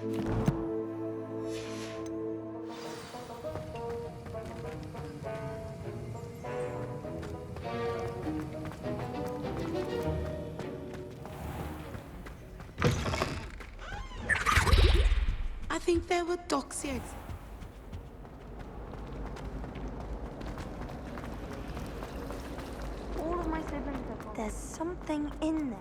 I think there were dogs here. All of my siblings are gone. There's something in there.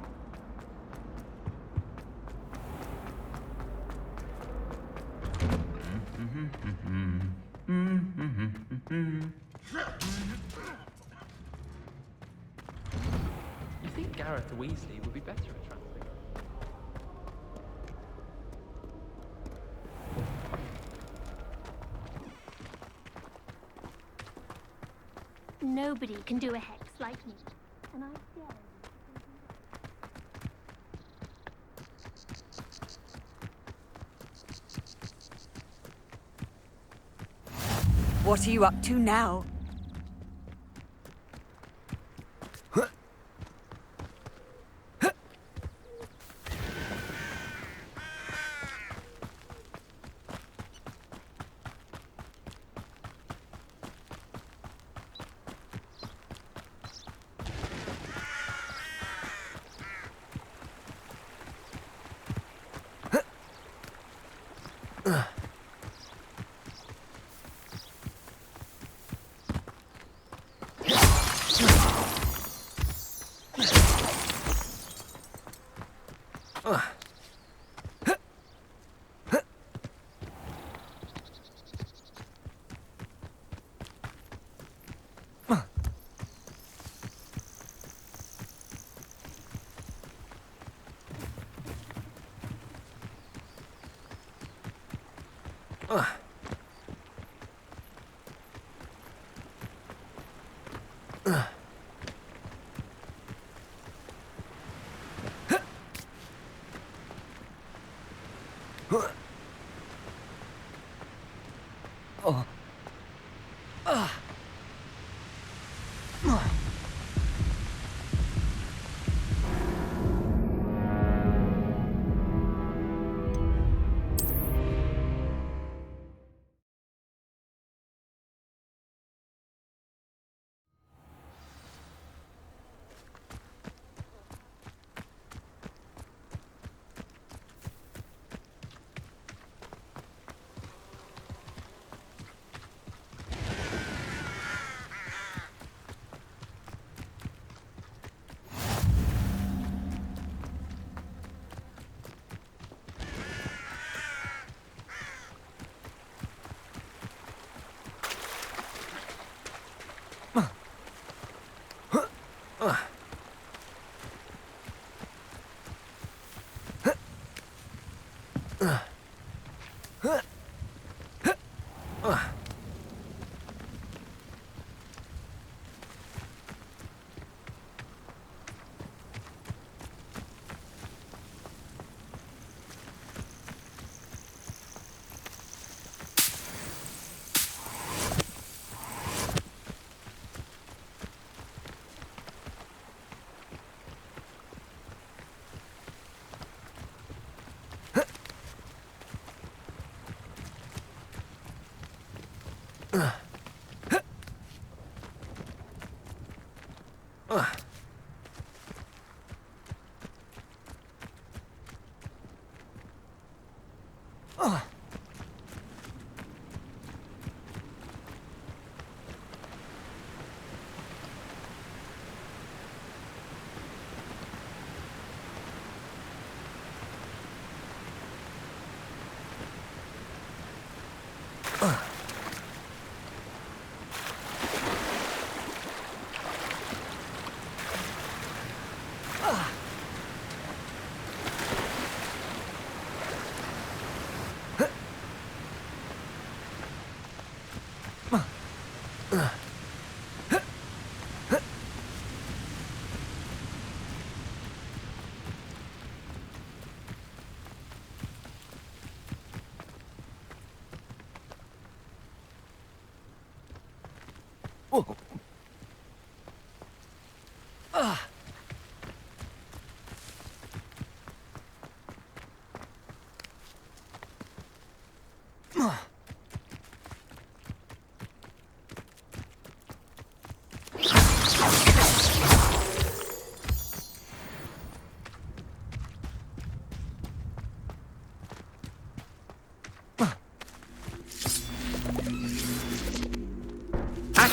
You think Gareth Weasley would be better at traveling? Nobody can do a hex like me. And I dare you. What are you up to now?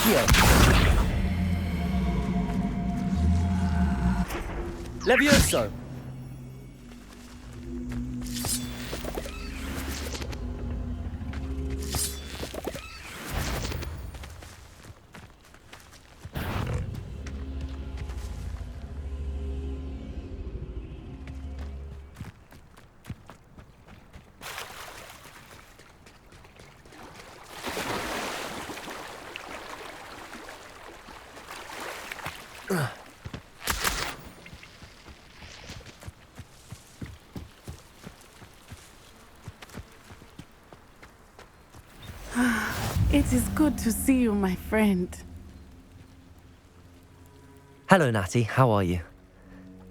Accio! Levioso! It is good to see you, my friend. Hello, Natty. How are you?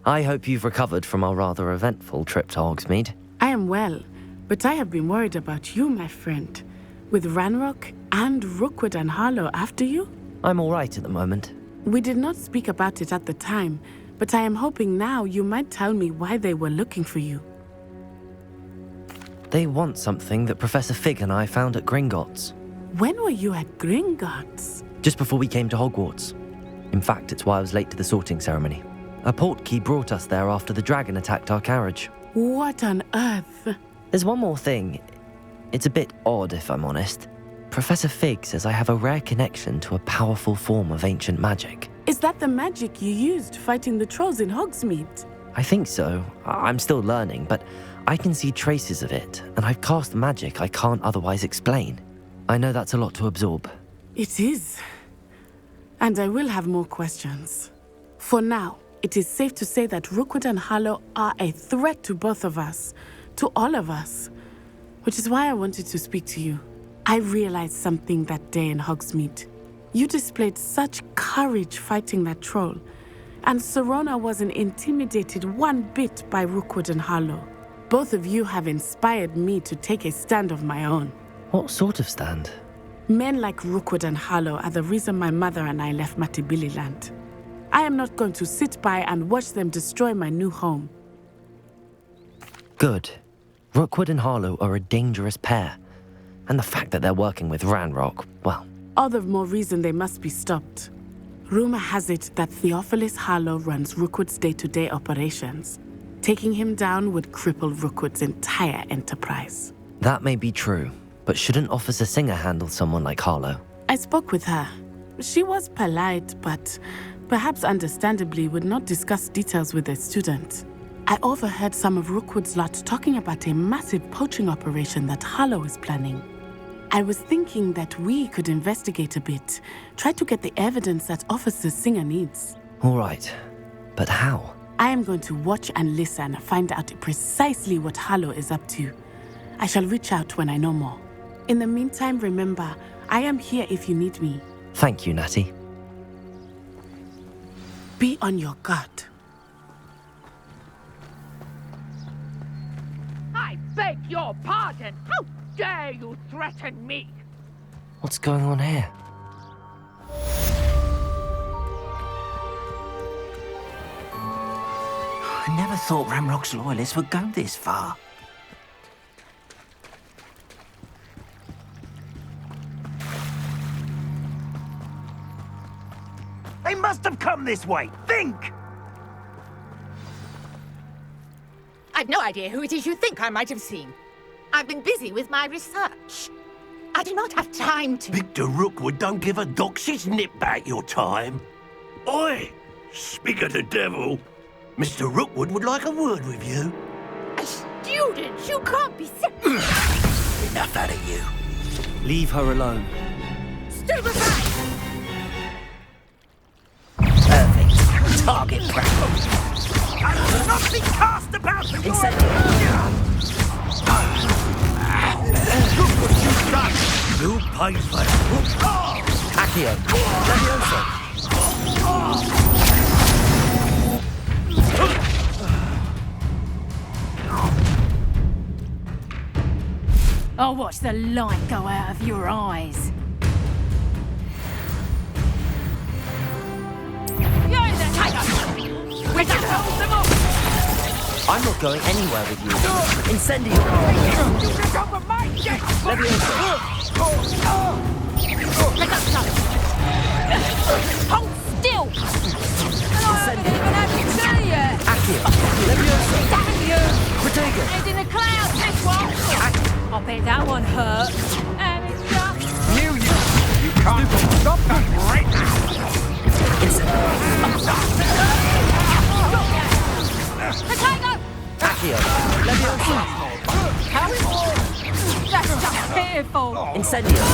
I hope you've recovered from our rather eventful trip to Hogsmeade. I am well, but I have been worried about you, my friend. With Ranrock and Rookwood and Harlow after you? I'm all right at the moment. We did not speak about it at the time, but I am hoping now you might tell me why they were looking for you. They want something that Professor Fig and I found at Gringotts. When were you at Gringotts? Just before we came to Hogwarts. In fact, it's why I was late to the sorting ceremony. A portkey brought us there after the dragon attacked our carriage. What on earth? There's one more thing. It's a bit odd, if I'm honest. Professor Fig says I have a rare connection to a powerful form of ancient magic. Is that the magic you used fighting the trolls in Hogsmeade? I think so. I'm still learning, but I can see traces of it, and I've cast magic I can't otherwise explain. I know that's a lot to absorb. It is. And I will have more questions. For now, it is safe to say that Rookwood and Harlow are a threat to both of us, to all of us, which is why I wanted to speak to you. I realized something that day in Hogsmeade. You displayed such courage fighting that troll, and Serona wasn't intimidated one bit by Rookwood and Harlow. Both of you have inspired me to take a stand of my own. What sort of stand? Men like Rookwood and Harlow are the reason my mother and I left Matabeleland. I am not going to sit by and watch them destroy my new home. Good. Rookwood and Harlow are a dangerous pair. And the fact that they're working with Ranrock, well... All the more reason they must be stopped. Rumor has it that Theophilus Harlow runs Rookwood's day-to-day operations. Taking him down would cripple Rookwood's entire enterprise. That may be true, but shouldn't Officer Singer handle someone like Harlow? I spoke with her. She was polite, but perhaps understandably would not discuss details with a student. I overheard some of Rookwood's lot talking about a massive poaching operation that Harlow is planning. I was thinking that we could investigate a bit, try to get the evidence that Officer Singer needs. All right, but how? I am going to watch and listen, find out precisely what Harlow is up to. I shall reach out when I know more. In the meantime, remember, I am here if you need me. Thank you, Natty. Be on your guard. I beg your pardon! How dare you threaten me? What's going on here? I never thought Ramrock's loyalists would go this far. They must have come this way. Think! I've no idea who it is you think I might have seen. I've been busy with my research. I do not have time to... Victor Rookwood don't give a doxy's nip back your time. Oi! Speak of the devil. Mr. Rookwood would like a word with you. A student? You can't be serious. Enough out of you. Leave her alone. Stand aside! Perfect. Target practice. And not be cast about the You pay for it. Accio! Levioso! I'll watch the light go out of your eyes. You're in the tiger! We're gonna hold them off! I'm not going anywhere with you. Incendio! You get over my dead! Levioso! Let us go! Hold still! And I haven't even had to tell you yet! Accio! Leviosa! Damn you! Protego! Head in the clouds, this one! I bet that one hurt. And it's just... Knew you! You can't stop that right now! Potato! Accio! Leviosa! How is... That's just fearful! Incendio!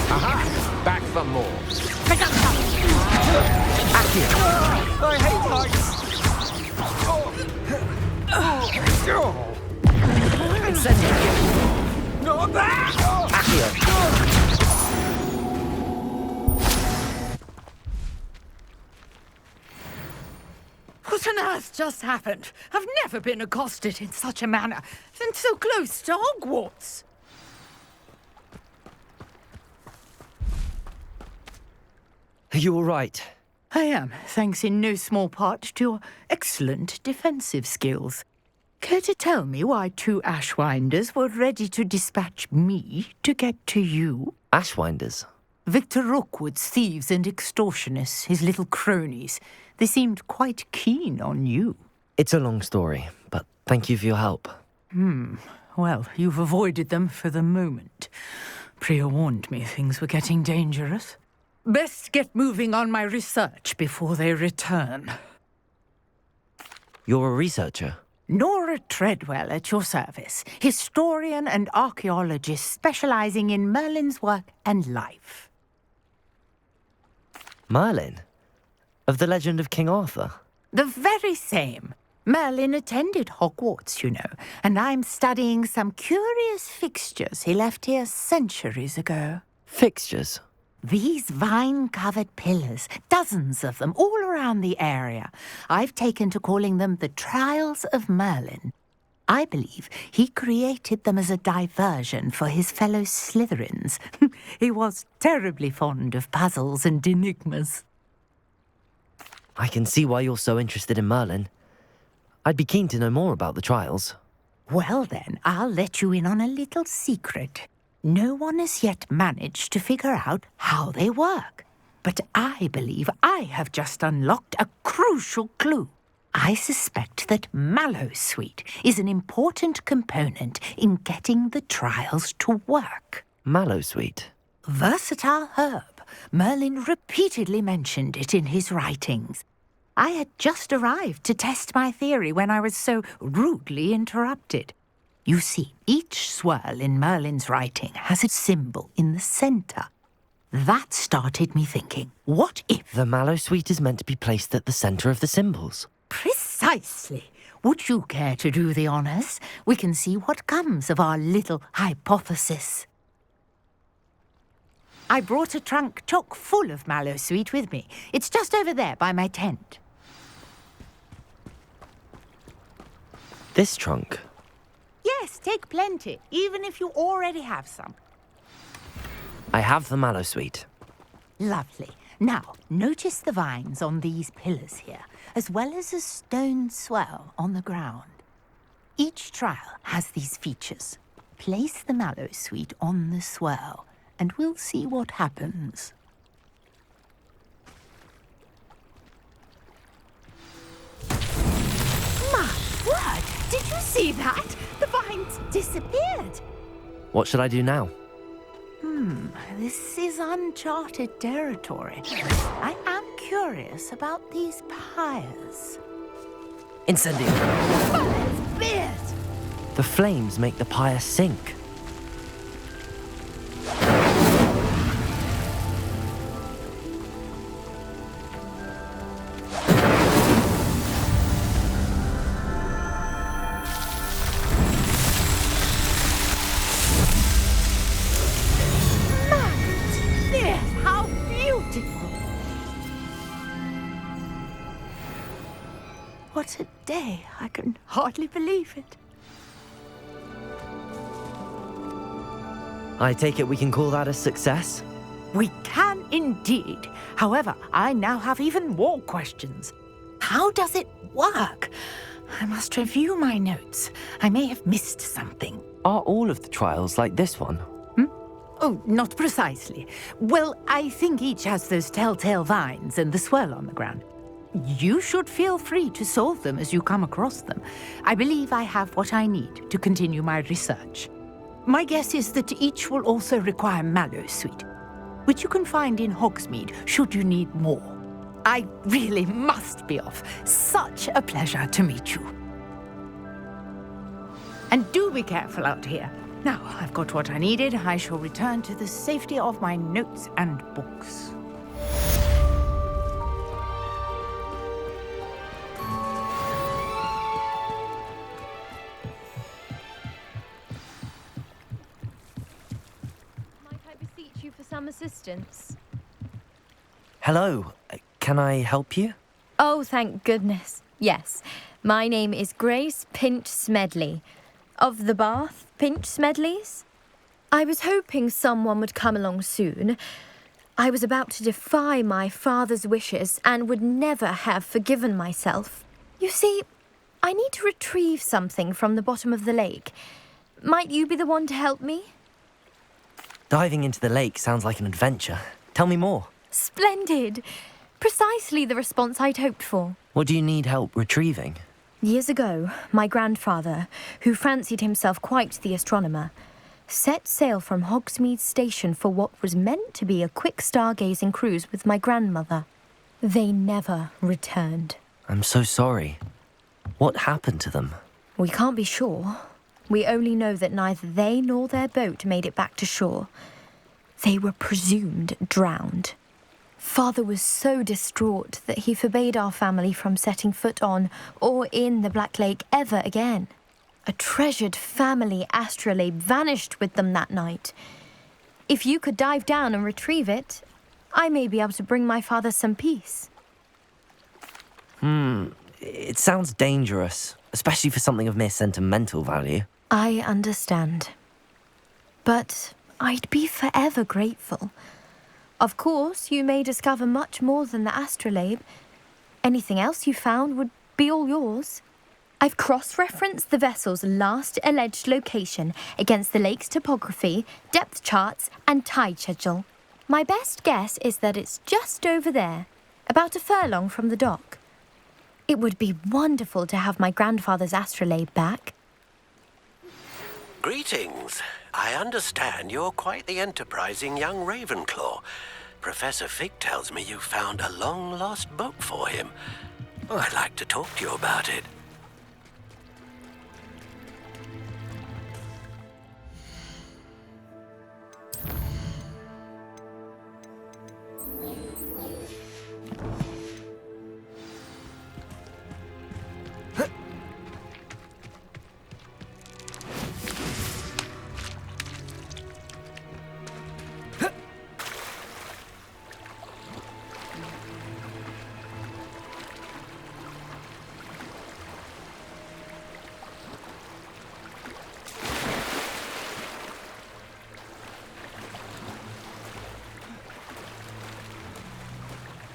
Aha! Back for more. Accio! I hate lights! Incendio! Not that! Accio! What on earth just happened? I've never been accosted in such a manner, and so close to Hogwarts. Are you all right? I am, thanks in no small part to your excellent defensive skills. Care to tell me why 2 Ashwinders were ready to dispatch me to get to you? Ashwinders? Victor Rookwood's thieves and extortionists, his little cronies. They seemed quite keen on you. It's a long story, but thank you for your help. Well, you've avoided them for the moment. Priya warned me things were getting dangerous. Best get moving on my research before they return. You're a researcher? Nora Treadwell at your service, historian and archaeologist specializing in Merlin's work and life. Merlin? Of the legend of King Arthur? The very same. Merlin attended Hogwarts, you know, and I'm studying some curious fixtures he left here centuries ago. Fixtures? These vine-covered pillars, dozens of them, all around the area. I've taken to calling them the Trials of Merlin. I believe he created them as a diversion for his fellow Slytherins. He was terribly fond of puzzles and enigmas. I can see why you're so interested in Merlin. I'd be keen to know more about the trials. Well then, I'll let you in on a little secret. No one has yet managed to figure out how they work. But I believe I have just unlocked a crucial clue. I suspect that Mallowsweet is an important component in getting the trials to work. Mallowsweet? Versatile herb. Merlin repeatedly mentioned it in his writings. I had just arrived to test my theory when I was so rudely interrupted. You see, each swirl in Merlin's writing has a symbol in the centre. That started me thinking, what if... The Mallowsweet is meant to be placed at the centre of the symbols. Precisely. Would you care to do the honours? We can see what comes of our little hypothesis. I brought a trunk chock full of Mallowsweet with me. It's just over there by my tent. This trunk? Yes, take plenty, even if you already have some. I have the Mallowsweet. Lovely. Now, notice the vines on these pillars here, as well as a stone swell on the ground. Each trial has these features. Place the Mallowsweet on the swell, and we'll see what happens. My word! Did you see that? The vines disappeared. What should I do now? This is uncharted territory. I am curious about these pyres. Incendio! Oh, beard! The flames make the pyre sink. What a day. I can hardly believe it. I take it we can call that a success? We can indeed. However, I now have even more questions. How does it work? I must review my notes. I may have missed something. Are all of the trials like this one? Oh, not precisely. Well, I think each has those telltale vines and the swirl on the ground. You should feel free to solve them as you come across them. I believe I have what I need to continue my research. My guess is that each will also require mallow sweet, which you can find in Hogsmeade should you need more. I really must be off. Such a pleasure to meet you. And do be careful out here. Now I've got what I needed. I shall return to the safety of my notes and books. Might I beseech you for some assistance? Hello, can I help you? Oh, thank goodness. Yes, my name is Grace Pinch Smedley, of the Bath Pinch Smedleys. I was hoping someone would come along soon. I was about to defy my father's wishes and would never have forgiven myself. You see, I need to retrieve something from the bottom of the lake. Might you be the one to help me? Diving into the lake sounds like an adventure. Tell me more. Splendid! Precisely the response I'd hoped for. What do you need help retrieving? Years ago, my grandfather, who fancied himself quite the astronomer, set sail from Hogsmeade Station for what was meant to be a quick stargazing cruise with my grandmother. They never returned. I'm so sorry. What happened to them? We can't be sure. We only know that neither they nor their boat made it back to shore. They were presumed drowned. Father was so distraught that he forbade our family from setting foot on or in the Black Lake ever again. A treasured family astrolabe vanished with them that night. If you could dive down and retrieve it, I may be able to bring my father some peace. It sounds dangerous, especially for something of mere sentimental value. I understand. But I'd be forever grateful. Of course, you may discover much more than the astrolabe. Anything else you found would be all yours. I've cross-referenced the vessel's last alleged location against the lake's topography, depth charts, and tide schedule. My best guess is that it's just over there, about a furlong from the dock. It would be wonderful to have my grandfather's astrolabe back. Greetings. I understand you're quite the enterprising young Ravenclaw. Professor Fig tells me you found a long-lost book for him. I'd like to talk to you about it.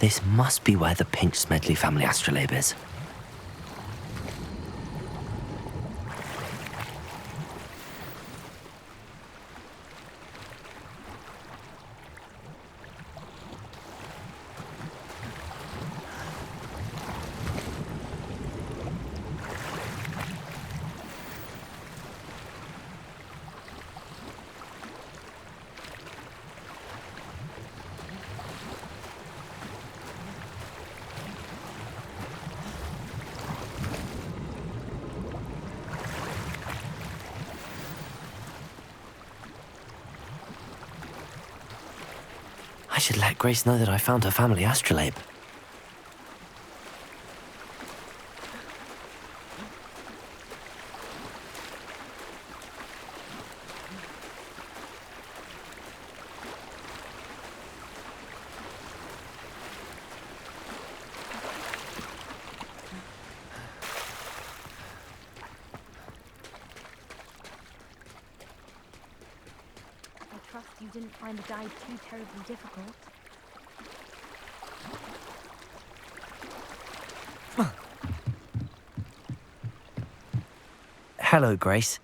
This must be where the Pinch Smedley family astrolabe is. I should let Grace know that I found her family astrolabe. I trust you didn't find the dive too terribly difficult. Hello, Grace.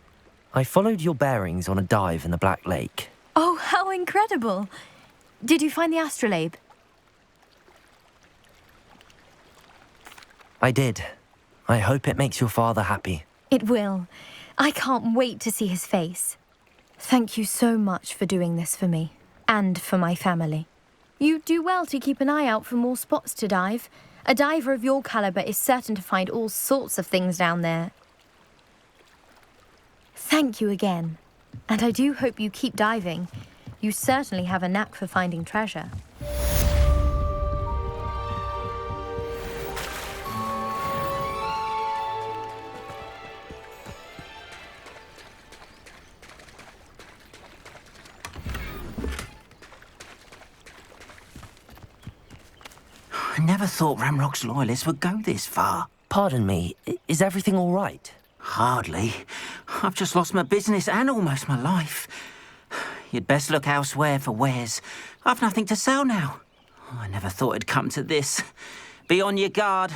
I followed your bearings on a dive in the Black Lake. Oh, how incredible. Did you find the astrolabe? I did. I hope it makes your father happy. It will. I can't wait to see his face. Thank you so much for doing this for me, and for my family. You do well to keep an eye out for more spots to dive. A diver of your caliber is certain to find all sorts of things down there. Thank you again. And I do hope you keep diving. You certainly have a knack for finding treasure. I never thought Ramrock's loyalists would go this far. Pardon me, is everything all right? Hardly. I've just lost my business and almost my life. You'd best look elsewhere for wares. I've nothing to sell now. I never thought it'd come to this. Be on your guard.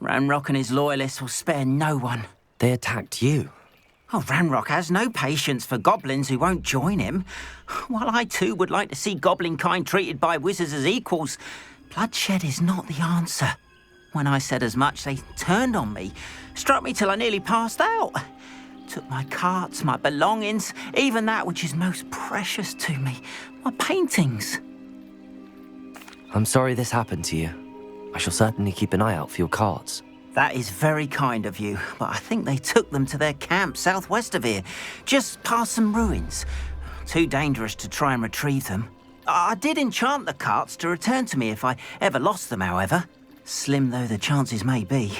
Ramrock and his loyalists will spare no one. They attacked you. Oh, Ramrock has no patience for goblins who won't join him. While I too would like to see goblin kind treated by wizards as equals, bloodshed is not the answer. When I said as much, they turned on me, struck me till I nearly passed out. Took my carts, my belongings, even that which is most precious to me, my paintings. I'm sorry this happened to you. I shall certainly keep an eye out for your carts. That is very kind of you, but I think they took them to their camp southwest of here, just past some ruins. Too dangerous to try and retrieve them. I did enchant the carts to return to me if I ever lost them, however. Slim though the chances may be,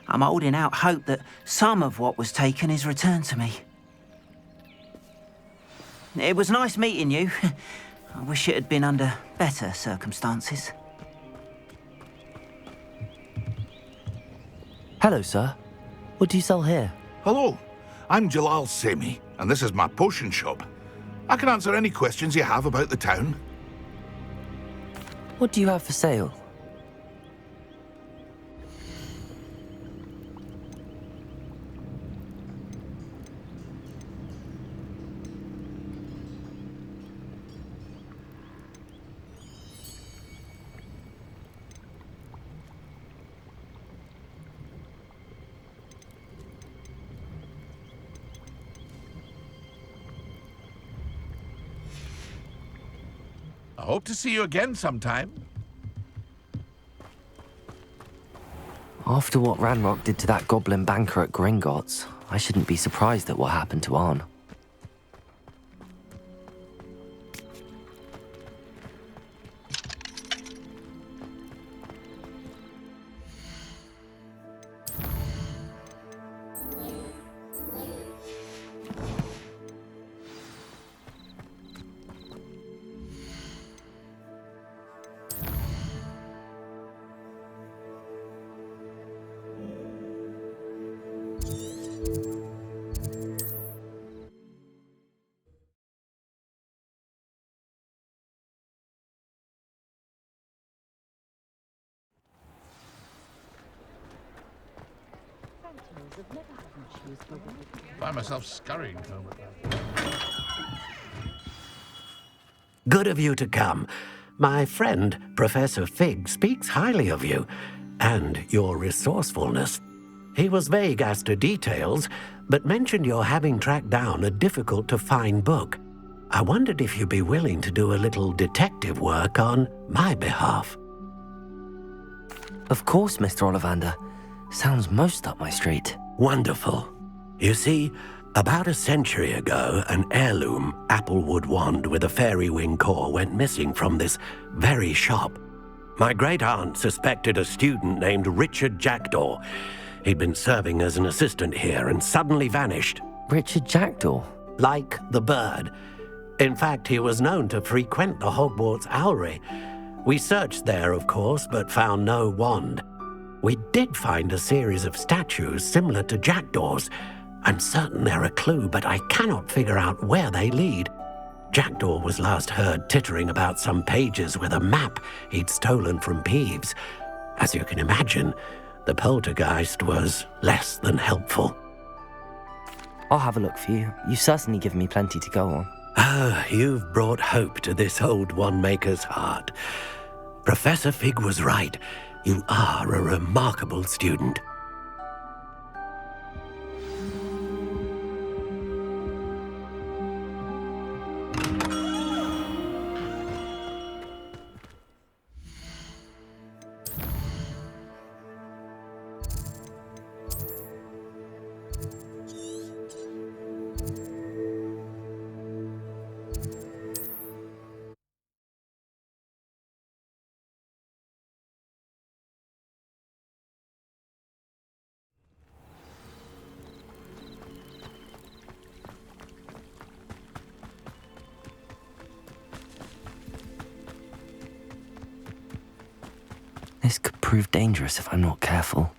I'm holding out hope that some of what was taken is returned to me. It was nice meeting you. I wish it had been under better circumstances. Hello, sir. What do you sell here? Hello, I'm Jalal Semi, and this is my potion shop. I can answer any questions you have about the town. What do you have for sale? I hope to see you again sometime. After what Ranrock did to that goblin banker at Gringotts, I shouldn't be surprised at what happened to Arn. Find myself scurrying home at that. Good of you to come. My friend, Professor Fig, speaks highly of you and your resourcefulness. He was vague as to details, but mentioned your having tracked down a difficult-to-find book. I wondered if you'd be willing to do a little detective work on my behalf. Of course, Mr. Ollivander. Sounds most up my street. Wonderful. You see, about a century ago, an heirloom applewood wand with a fairy wing core went missing from this very shop. My great-aunt suspected a student named Richard Jackdaw. He'd been serving as an assistant here and suddenly vanished. Richard Jackdaw? Like the bird. In fact, he was known to frequent the Hogwarts Owlery. We searched there, of course, but found no wand. We did find a series of statues similar to Jackdaw's. I'm certain they're a clue, but I cannot figure out where they lead. Jackdaw was last heard tittering about some pages with a map he'd stolen from Peeves. As you can imagine, the poltergeist was less than helpful. I'll have a look for you. You've certainly given me plenty to go on. Ah, you've brought hope to this old one-maker's heart. Professor Fig was right. You are a remarkable student. This could prove dangerous if I'm not careful.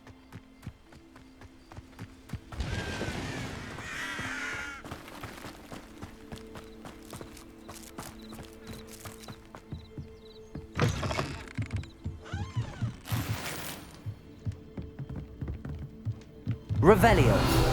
Revelio.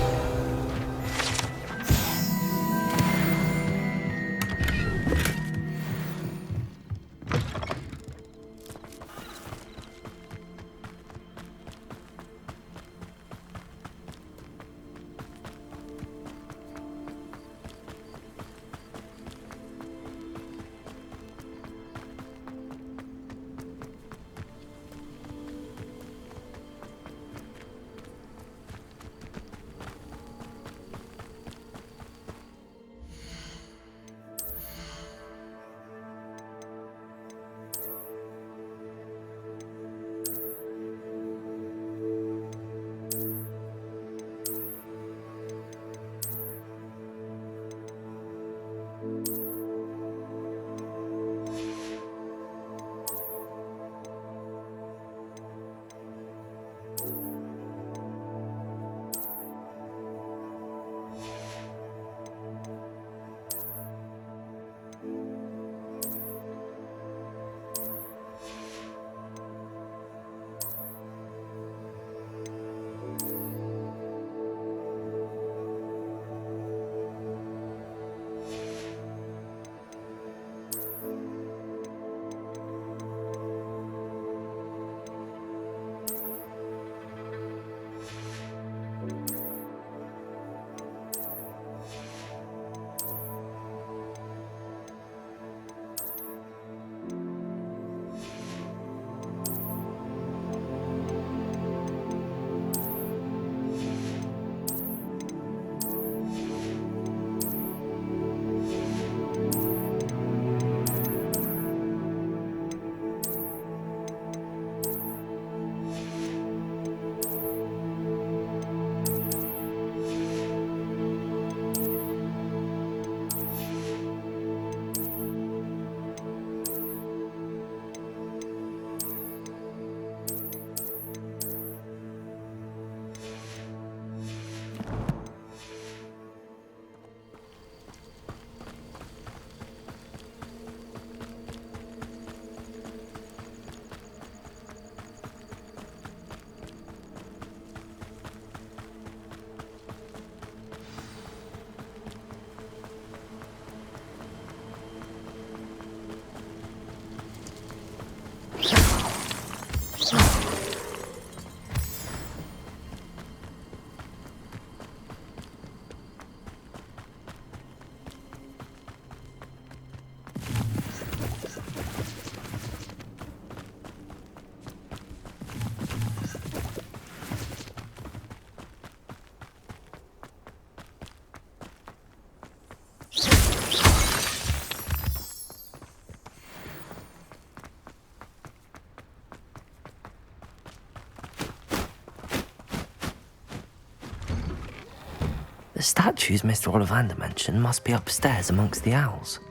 The statues Mr. Ollivander mentioned must be upstairs amongst the owls.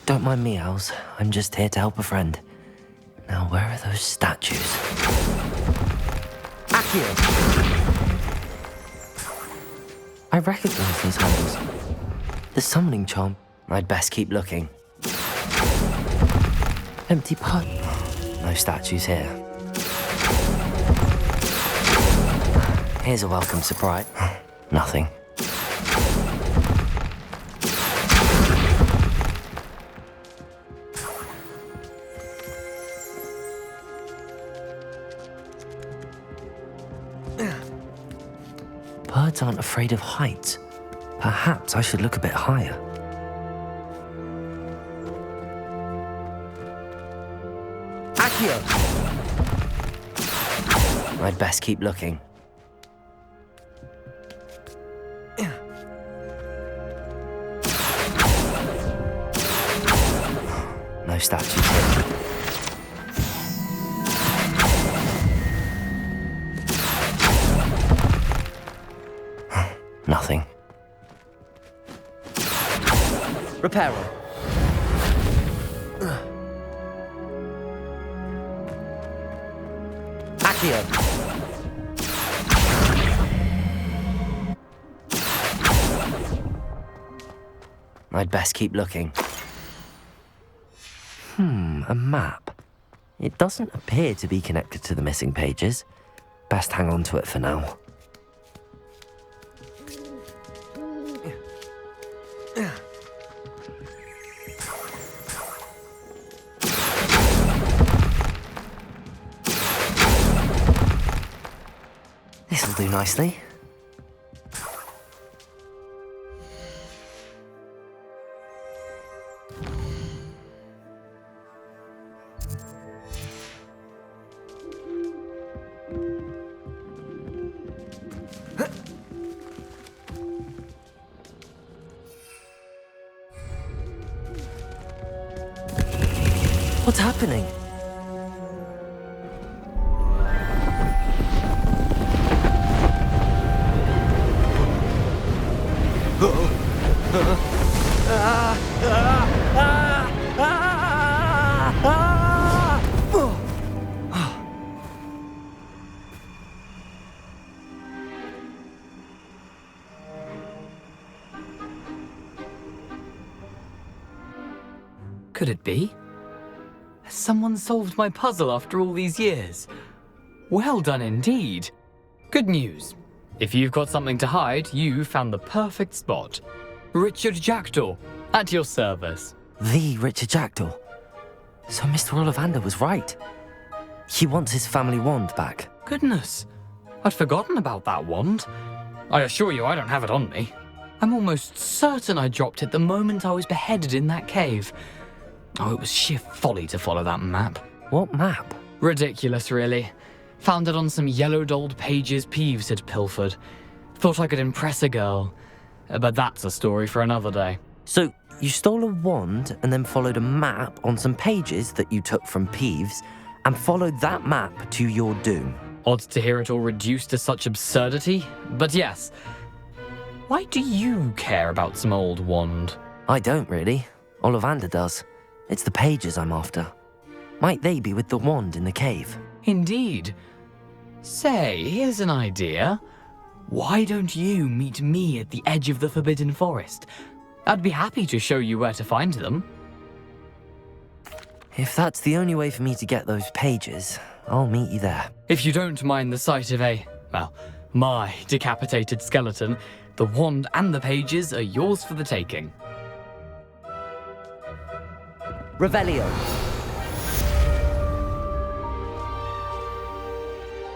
Don't mind me, owls. I'm just here to help a friend. Now, where are those statues? Accio! I recognize these holes. The summoning charm. I'd best keep looking. Empty pot. No statues here. Here's a welcome surprise. Nothing. Birds aren't afraid of heights. Perhaps I should look a bit higher. Accio! I'd best keep looking. No statues here. Nothing. Reparo. Accio. I'd best keep looking. A map. It doesn't appear to be connected to the missing pages. Best hang on to it for now. This'll do nicely. What's happening? Could it be? Has someone solved my puzzle after all these years? Well done indeed. Good news. If you've got something to hide, you found the perfect spot. Richard Jackdaw, at your service. The Richard Jackdaw. So Mr. Ollivander was right. He wants his family wand back. Goodness, I'd forgotten about that wand. I assure you I don't have it on me. I'm almost certain I dropped it the moment I was beheaded in that cave. Oh, it was sheer folly to follow that map. What map? Ridiculous, really. Found it on some yellowed old pages Peeves had pilfered. Thought I could impress a girl. But that's a story for another day. So, you stole a wand and then followed a map on some pages that you took from Peeves and followed that map to your doom. Odd to hear it all reduced to such absurdity, but yes. Why do you care about some old wand? I don't really. Ollivander does. It's the pages I'm after. Might they be with the wand in the cave? Indeed. Say, here's an idea. Why don't you meet me at the edge of the Forbidden Forest? I'd be happy to show you where to find them. If that's the only way for me to get those pages, I'll meet you there. If you don't mind the sight of my decapitated skeleton, the wand and the pages are yours for the taking. Revelio.